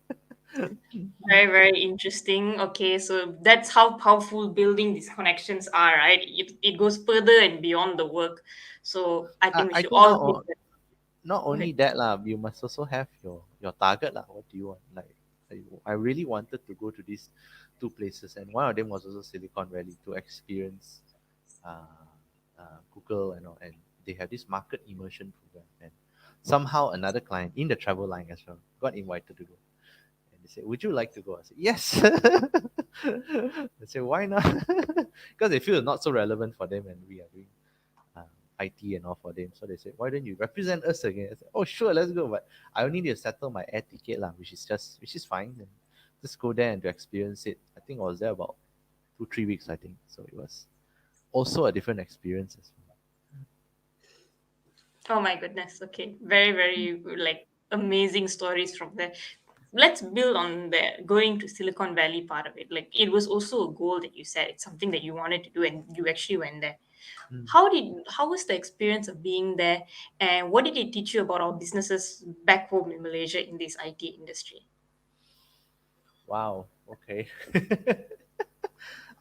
very, very interesting. Okay, so that's how powerful building these connections are, right? It goes further and beyond the work. So I think we I should think all take that. not Go ahead. only that lah, you must also have your target lah. What do you want? Like I really wanted to go to these two places, and one of them was also Silicon Valley to experience uh, Google and all, and they have this market immersion program, and somehow another client in the travel line as well got invited to go. And they said, would you like to go? I said, yes. They said, why not? Because they feel it's not so relevant for them and we are doing um, IT and all for them. So they said, why don't you represent us again? I said, oh, sure, let's go. But I only need to settle my air ticket, lah, which is fine. And just go there and to experience it. I think I was there about 2, 3 weeks, I think. So it was also a different experience as well. Oh my goodness. Okay. Very, very like amazing stories from there. Let's build on the going to Silicon Valley part of it. Like it was also a goal that you said it's something that you wanted to do and you actually went there. Mm. How was the experience of being there and what did it teach you about our businesses back home in Malaysia in this IT industry? Wow. Okay.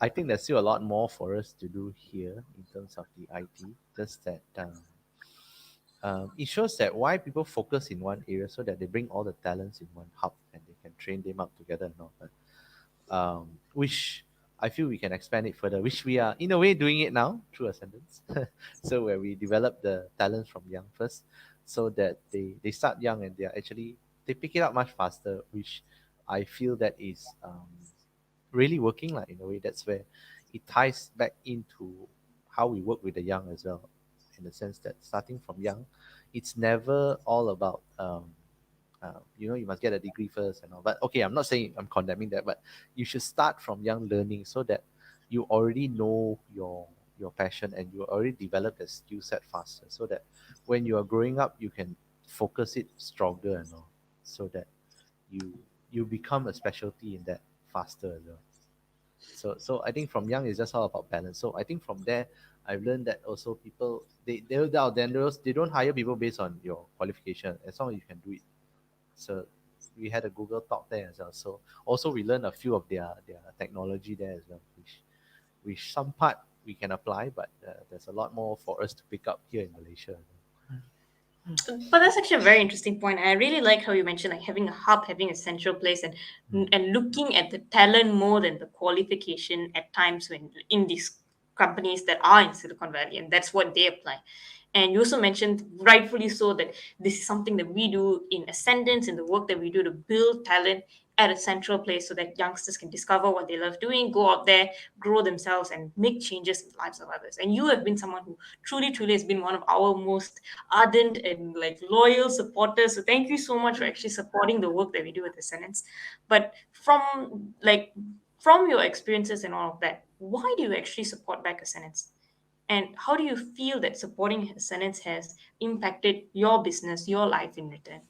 I think there's still a lot more for us to do here in terms of the IT. Just that it shows that why people focus in one area so that they bring all the talents in one hub and they can train them up together and all that. Which I feel we can expand it further, which we are in a way doing it now through Ascendance. So where we develop the talents from young first so that they start young and they pick it up much faster, which I feel that is really working like in a way. That's where it ties back into how we work with the young as well, in the sense that starting from young, it's never all about you must get a degree first and all. But okay, I'm not saying I'm condemning that, but you should start from young learning so that you already know your passion and you already develop the skill set faster, so that when you are growing up, you can focus it stronger and all, so that you you become a specialty in that faster as well. So I think from young it's just all about balance. So I think from there I've learned that also people they don't hire people based on your qualification as long as you can do it. So we had a Google talk there as well. So also we learned a few of their technology there as well, which some part we can apply, but there's a lot more for us to pick up here in Malaysia. But that's actually a very interesting point. I really like how you mentioned like having a hub, having a central place, Mm. and looking at the talent more than the qualification at times when in these companies that are in Silicon Valley, and that's what they apply. And you also mentioned, rightfully so, that this is something that we do in Ascendance, in the work that we do to build talent at a central place so that youngsters can discover what they love doing, go out there, grow themselves, and make changes in the lives of others. And you have been someone who truly has been one of our most ardent and like loyal supporters. So thank you so much for actually supporting the work that we do at the Sentence. But from your experiences and all of that, why do you actually support back a sentence? And how do you feel that supporting a sentence has impacted your business, your life in return?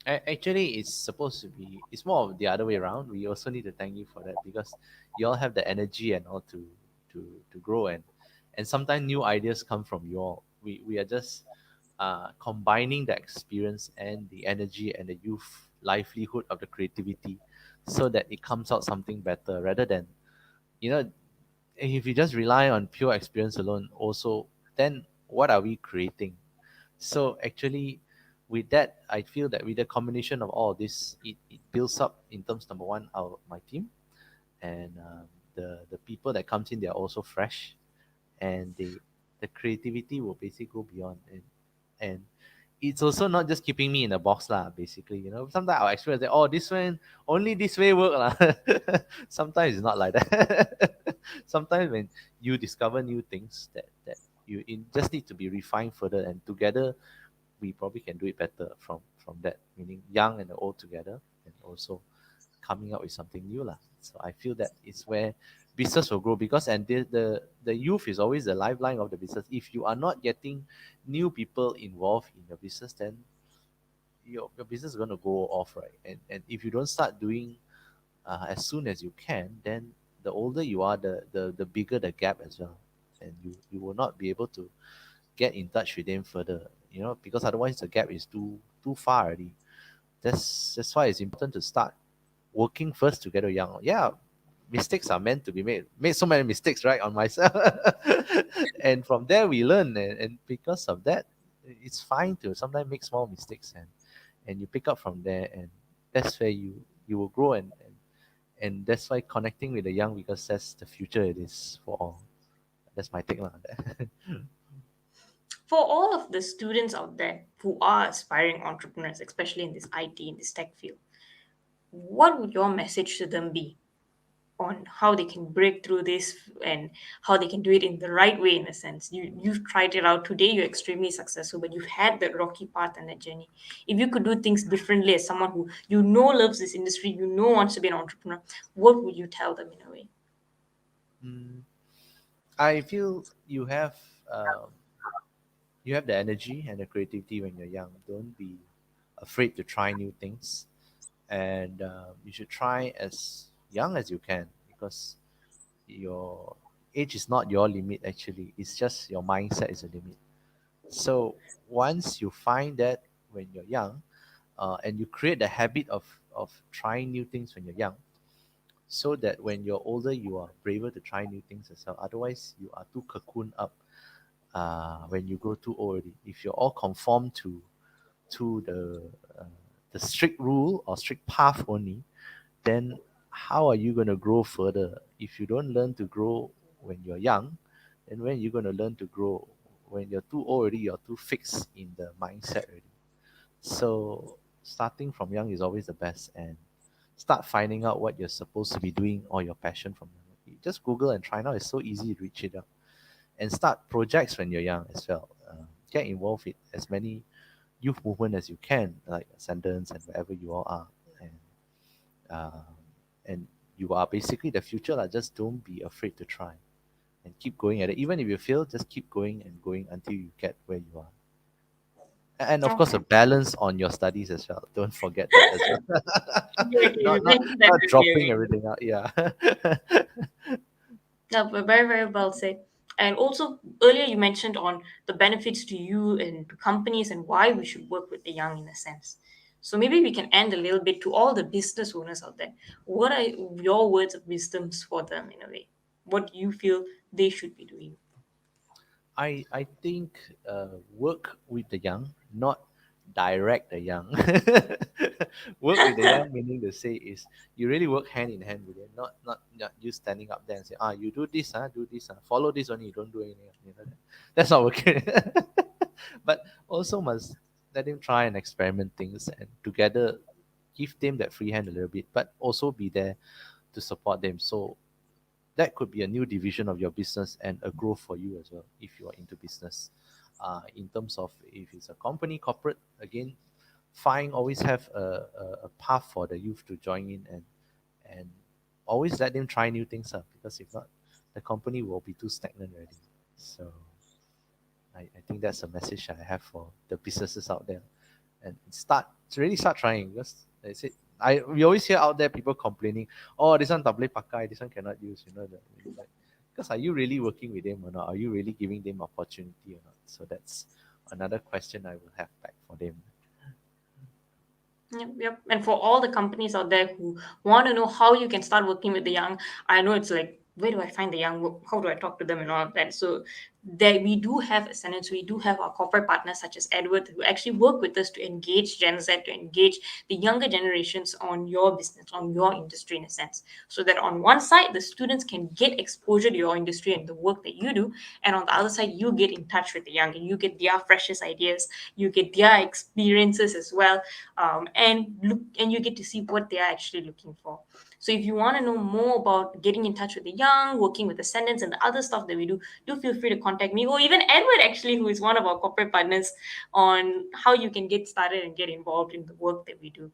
Actually, it's supposed to be. It's more of the other way around. We also need to thank you for that because you all have the energy and all to grow, and sometimes new ideas come from you all. We are just combining the experience and the energy and the youth livelihood of the creativity, so that it comes out something better rather than, you know if you just rely on pure experience alone. Also, then what are we creating? So actually, with that, I feel that with the combination of all this, it builds up in terms, number one, our my team, and the people that comes in, they're also fresh, and the creativity will basically go beyond, and it's also not just keeping me in a box lah. Basically, sometimes I'll experience that, oh, this one only this way work lah. Sometimes it's not like that. Sometimes when you discover new things that you just need to be refined further, and together we probably can do it better from that, meaning young and the old together, and also coming up with something new lah. So I feel that is where business will grow, because and the youth is always the lifeline of the business. If you are not getting new people involved in your business, then your business is going to go off, right? And if you don't start doing as soon as you can, then the older you are, the bigger the gap as well, and you will not be able to get in touch with them further, because otherwise the gap is too far already. That's why it's important to start working first together young. Yeah, mistakes are meant to be made. Made so many mistakes, right, on myself. And from there we learn, and because of that, it's fine to sometimes make small mistakes, and you pick up from there, and that's where you will grow, and that's why connecting with the young, because that's the future it is for all. That's my take on that. For all of the students out there who are aspiring entrepreneurs, especially in this IT, in this tech field, what would your message to them be on how they can break through this and how they can do it in the right way? In a sense, you've tried it out today, you're extremely successful, but you've had that rocky path and that journey. If you could do things differently as someone who loves this industry, wants to be an entrepreneur, what would you tell them in a way? Mm, I feel um, you have the energy and the creativity when you're young. Don't be afraid to try new things, and you should try as young as you can, because your age is not your limit. Actually, it's just your mindset is a limit. So once you find that when you're young, and you create the habit of trying new things when you're young, so that when you're older you are braver to try new things as well. Otherwise, you are too cocoon up when you grow too old already. If you're all conform to uh, the strict rule or strict path only, then how are you going to grow further? If you don't learn to grow when you're young, then when you're going to learn to grow when you're too old already? You're too fixed in the mindset already. So starting from young is always the best, and start finding out what you're supposed to be doing or your passion from young. You just Google and try now. It's so easy to reach it out, and start projects when you're young as well. Get involved with as many youth movement as you can, like Ascendance and wherever you all are, and uh, and you are basically the future. Like, just don't be afraid to try and keep going at it. Even if you fail, just keep going and going until you get where you are. And of course, a Okay. balance on your studies as well. Don't forget that as well. Okay, okay, you not not mentioned that not earlier. dropping everything out. Yeah. No, but very well said. And also, earlier you mentioned on the benefits to you and to companies and why we should work with the young in a sense. So maybe we can end a little bit to all the business owners out there. What are your words of wisdoms for them in a way? What do you feel they should be doing? I think work with the young, not direct the young. Work with the young, meaning to say is you really work hand in hand with them, not you standing up there and say, you do this, do this, follow this only, you don't do anything else. That's not working. But also must let him try and experiment things, and together give them that free hand a little bit, but also be there to support them. So that could be a new division of your business and a growth for you as well if you are into business. In terms of if it's a company, corporate, again, fine, always have a path for the youth to join in, and always let them try new things up, because if not, the company will be too stagnant already. So I think that's a message I have for the businesses out there, and really start trying, because they said we always hear out there people complaining, oh, this one tak boleh pakai, this one cannot use, because are you really working with them or not? Are you really giving them opportunity or not? So that's another question I will have back for them. Yep. And for all the companies out there who want to know how you can start working with the young, I know it's like, where do I find the young? How do I talk to them and all of that? So there we do have ascendants, we do have our corporate partners such as Edward, who actually work with us to engage Gen Z, to engage the younger generations on your business, on your industry in a sense. So that on one side, the students can get exposure to your industry and the work that you do. And on the other side, you get in touch with the young and you get their freshest ideas, you get their experiences as well. And you get to see what they are actually looking for. So if you want to know more about getting in touch with the young, working with ascendants and the other stuff that we do feel free to contact me, or even Edward actually, who is one of our corporate partners, on how you can get started and get involved in the work that we do.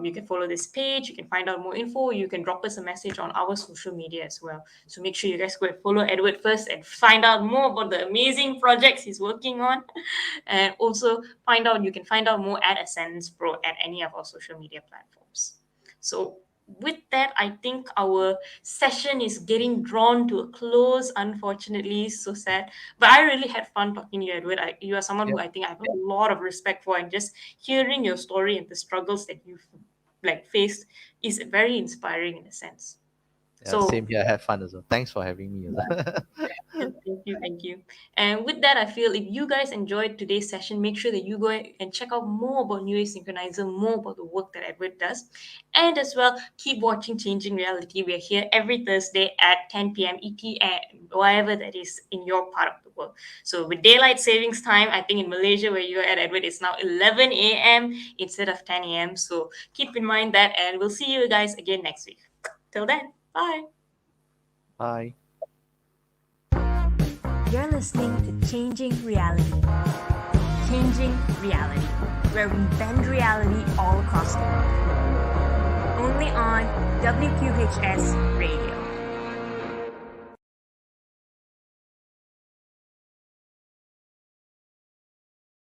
You can follow this page, you can find out more info, you can drop us a message on our social media as well. So make sure you guys go and follow Edward first and find out more about the amazing projects he's working on. And also you can find out more at Ascendance Pro at any of our social media platforms. So with that, I think our session is getting drawn to a close, unfortunately. So sad. But I really had fun talking to you, Edward. You are someone who I think I have a lot of respect for, and just hearing your story and the struggles that you've faced is very inspiring in a sense. Yeah, same here. I had fun as well. Thanks for having me. Thank you. And with that, I feel if you guys enjoyed today's session, make sure that you go and check out more about Newwave Synchronizer, more about the work that Edward does. And as well, keep watching Changing Reality. We're here every Thursday at 10 p.m. ET and wherever that is in your part of the world. So with daylight savings time, I think in Malaysia where you're at, Edward, it's now 11 a.m. instead of 10 a.m. So keep in mind that, and we'll see you guys again next week. Till then, bye. Bye. You're listening to Changing Reality. Changing Reality, where we bend reality all across the world. Only on WQHS Radio.